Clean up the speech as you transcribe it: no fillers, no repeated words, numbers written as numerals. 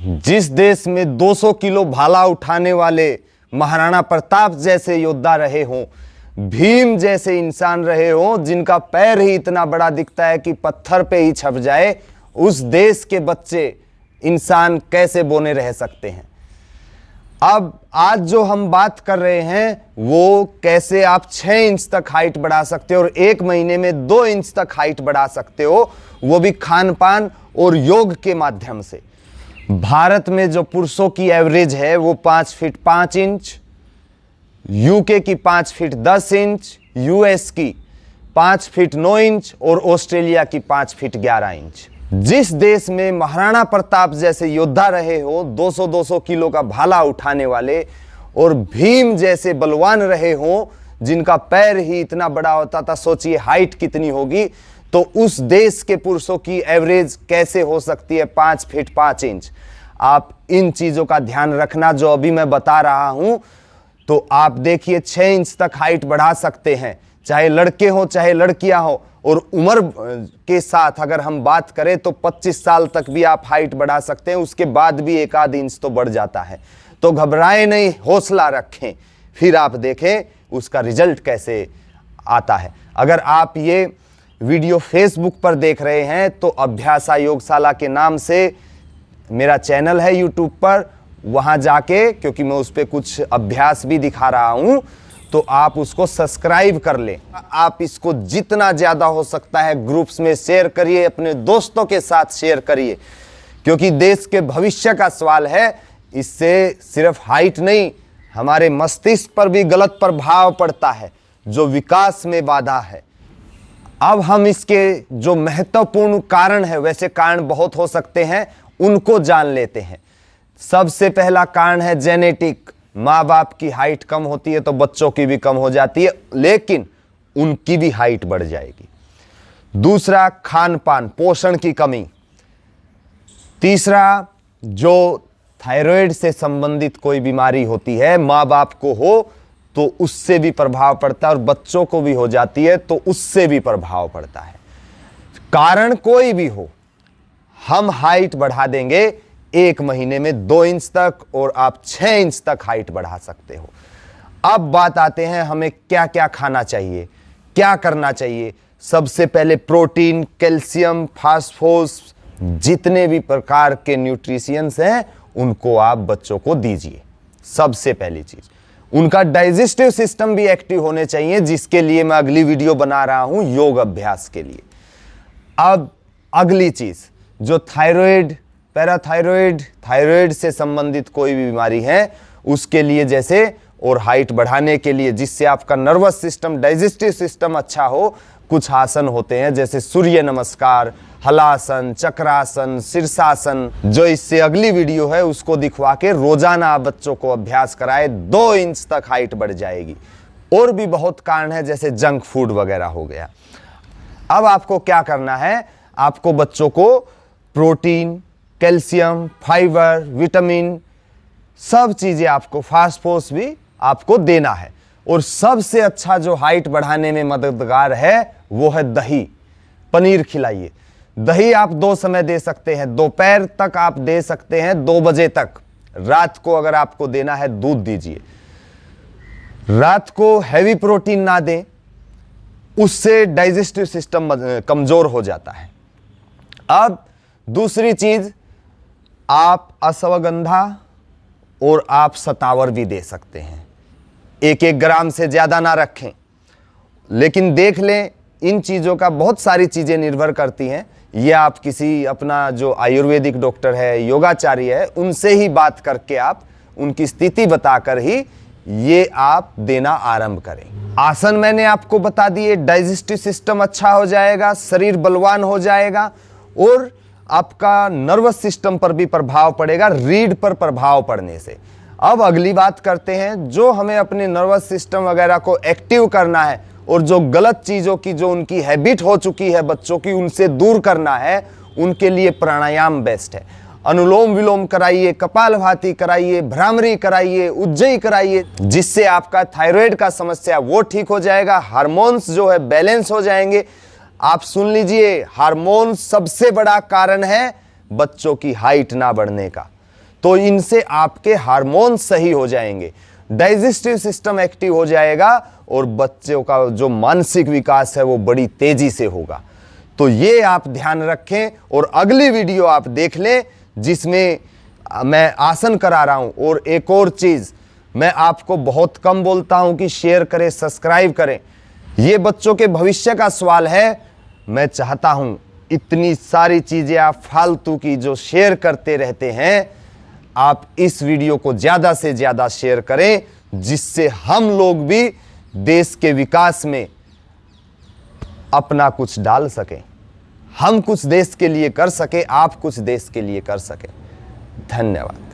जिस देश में 200 किलो भाला उठाने वाले महाराणा प्रताप जैसे योद्धा रहे हों, भीम जैसे इंसान रहे हों, जिनका पैर ही इतना बड़ा दिखता है कि पत्थर पे ही छप जाए, उस देश के बच्चे इंसान कैसे बने रह सकते हैं। अब आज जो हम बात कर रहे हैं वो कैसे आप 6 इंच तक हाइट बढ़ा सकते हो और 1 महीने में 2 इंच तक हाइट बढ़ा सकते हो, वो भी खान पान और योग के माध्यम से। भारत में जो पुरुषों की एवरेज है वो 5 फीट 5 इंच, यूके की 5 फीट 10 इंच, यूएस की 5 फीट 9 इंच और ऑस्ट्रेलिया की 5 फीट 11 इंच। जिस देश में महाराणा प्रताप जैसे योद्धा रहे हो, 200-200 किलो का भाला उठाने वाले, और भीम जैसे बलवान रहे हो जिनका पैर ही इतना बड़ा होता था, सोचिए हाइट कितनी होगी। तो उस देश के पुरुषों की एवरेज कैसे हो सकती है 5 फीट 5 इंच। आप इन चीजों का ध्यान रखना जो अभी मैं बता रहा हूं। तो आप देखिए 6 इंच तक हाइट बढ़ा सकते हैं, चाहे लड़के हो चाहे लड़कियां हो। और उम्र के साथ अगर हम बात करें तो 25 साल तक भी आप हाइट बढ़ा सकते हैं, उसके बाद भी 1 आध इंच तो बढ़ जाता है। तो घबराएं नहीं, हौसला रखें, फिर आप देखें उसका रिजल्ट कैसे आता है। अगर आप ये वीडियो फेसबुक पर देख रहे हैं तो अभ्यासा योगशाला के नाम से मेरा चैनल है यूट्यूब पर, वहां जाके, क्योंकि मैं उस पर कुछ अभ्यास भी दिखा रहा हूं, तो आप उसको सब्सक्राइब कर लें। आप इसको जितना ज्यादा हो सकता है ग्रुप्स में शेयर करिए, अपने दोस्तों के साथ शेयर करिए, क्योंकि देश के भविष्य का सवाल है। इससे सिर्फ हाइट नहीं, हमारे मस्तिष्क पर भी गलत प्रभाव पड़ता है, जो विकास में बाधा है। अब हम इसके जो महत्वपूर्ण कारण है, वैसे कारण बहुत हो सकते हैं, उनको जान लेते हैं। सबसे पहला कारण है जेनेटिक। माँ बाप की हाइट कम होती है तो बच्चों की भी कम हो जाती है, लेकिन उनकी भी हाइट बढ़ जाएगी। दूसरा, खान पान, पोषण की कमी। तीसरा, जो थायराइड से संबंधित कोई बीमारी होती है, माँ बाप को हो तो उससे भी प्रभाव पड़ता है, और बच्चों को भी हो जाती है तो उससे भी प्रभाव पड़ता है। कारण कोई भी हो, हम हाइट बढ़ा देंगे 1 महीने में 2 इंच तक, और आप 6 इंच तक हाइट बढ़ा सकते हो। अब बात आते हैं हमें क्या क्या खाना चाहिए, क्या करना चाहिए। सबसे पहले प्रोटीन, कैल्शियम, फास्फोरस, जितने भी प्रकार के न्यूट्रिशियंस हैं उनको आप बच्चों को दीजिए। सबसे पहली चीज, उनका डाइजेस्टिव सिस्टम भी एक्टिव होने चाहिए, जिसके लिए मैं अगली वीडियो बना रहा हूं योग अभ्यास के लिए। अब अगली चीज, जो थायराइड, पैराथायराइड, थायराइड से संबंधित कोई भी बीमारी है, उसके लिए जैसे, और हाइट बढ़ाने के लिए, जिससे आपका नर्वस सिस्टम, डाइजेस्टिव सिस्टम अच्छा हो, कुछ आसन होते हैं जैसे सूर्य नमस्कार, हलासन, चक्रासन, शीर्षासन, जो इससे अगली वीडियो है उसको दिखवा के रोजाना आप बच्चों को अभ्यास कराए, 2 इंच तक हाइट बढ़ जाएगी। और भी बहुत कारण है, जैसे जंक फूड वगैरह हो गया। अब आपको क्या करना है, आपको बच्चों को प्रोटीन, कैल्शियम, फाइबर, विटामिन, सब चीजें आपको, फास्फोरस भी आपको देना है। और सबसे अच्छा जो हाइट बढ़ाने में मददगार है वो है दही। पनीर खिलाइए। दही आप 2 समय दे सकते हैं, दोपहर तक आप दे सकते हैं, 2 बजे तक। रात को अगर आपको देना है दूध दीजिए। रात को हैवी प्रोटीन ना दें, उससे डाइजेस्टिव सिस्टम कमजोर हो जाता है। अब दूसरी चीज, आप अश्वगंधा और आप सतावर भी दे सकते हैं। 1-1 ग्राम से ज्यादा ना रखें, लेकिन देख लें, इन चीजों का बहुत सारी चीजें निर्भर करती हैं। ये आप किसी अपना जो आयुर्वेदिक डॉक्टर है, योगाचार्य है, उनसे ही बात करके आप उनकी स्थिति बताकर ही ये आप देना आरंभ करें। आसन मैंने आपको बता दिए, डाइजेस्टिव सिस्टम अच्छा हो जाएगा, शरीर बलवान हो जाएगा, और आपका नर्वस सिस्टम पर भी प्रभाव पड़ेगा, रीढ़ पर प्रभाव पड़ने से। अब अगली बात करते हैं, जो हमें अपने नर्वस सिस्टम वगैरह को एक्टिव करना है, और जो गलत चीजों की, जो उनकी हैबिट हो चुकी है बच्चों की, उनसे दूर करना है। उनके लिए प्राणायाम बेस्ट है। अनुलोम विलोम कराइए, कपालभाति कराइए, भ्रामरी कराइए, उज्जयी कराइए, जिससे आपका थायराइड का समस्या वो ठीक हो जाएगा। हार्मोन्स जो है बैलेंस हो जाएंगे। आप सुन लीजिए, हार्मोन सबसे बड़ा कारण है बच्चों की हाइट ना बढ़ने का। तो इनसे आपके हार्मोन सही हो जाएंगे, डाइजेस्टिव सिस्टम एक्टिव हो जाएगा और बच्चों का जो मानसिक विकास है वो बड़ी तेजी से होगा। तो ये आप ध्यान रखें और अगली वीडियो आप देख लें जिसमें मैं आसन करा रहा हूं। और एक और चीज मैं आपको बहुत कम बोलता हूं कि शेयर करें, सब्सक्राइब करें, ये बच्चों के भविष्य का सवाल है। मैं चाहता हूं इतनी सारी चीजें आप फालतू की जो शेयर करते रहते हैं, आप इस वीडियो को ज्यादा से ज्यादा शेयर करें, जिससे हम लोग भी देश के विकास में अपना कुछ डाल सकें, हम कुछ देश के लिए कर सके, आप कुछ देश के लिए कर सके। धन्यवाद।